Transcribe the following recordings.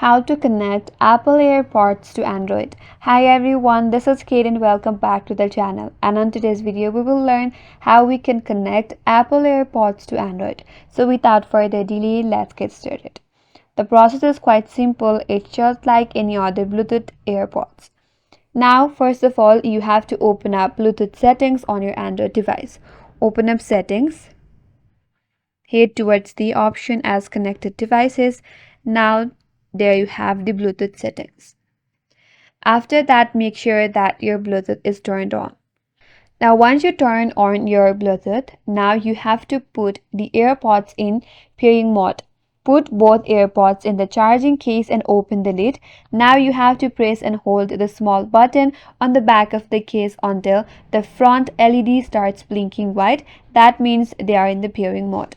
How to connect Apple AirPods to Android. Hi everyone, this is Kate and welcome back to the channel. And on today's video, we will learn how we can connect Apple AirPods to Android. So without further delay, let's get started. The process is quite simple. It's just like any other Bluetooth AirPods. Now, first of all, you have to open up Bluetooth settings on your Android device. Open up settings. Head towards the option as connected devices. Now, there you have the Bluetooth settings. After that, make sure that your Bluetooth is turned on. Now, once you turn on your Bluetooth, now you have to put the AirPods in pairing mode. Put both AirPods in the charging case and open the lid. Now you have to press and hold the small button on the back of the case until the front LED starts blinking white. That means they are in the pairing mode.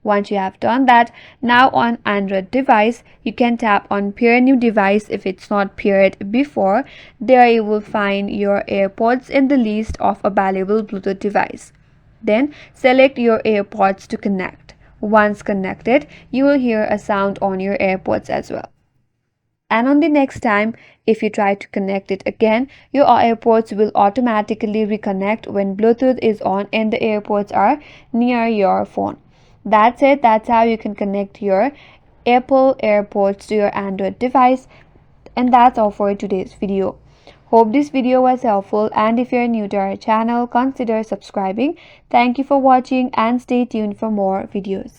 Once you have done that, now on Android device, you can tap on pair new device if it's not paired before. There you will find your AirPods in the list of available Bluetooth device. Then select your AirPods to connect. Once connected, you will hear a sound on your AirPods as well. And on the next time, if you try to connect it again, your AirPods will automatically reconnect when Bluetooth is on and the AirPods are near your phone. That's it. That's how you can connect your Apple AirPods to your Android device. And that's all for today's video. Hope this video was helpful, and if you're new to our channel, consider subscribing. Thank you for watching and stay tuned for more videos.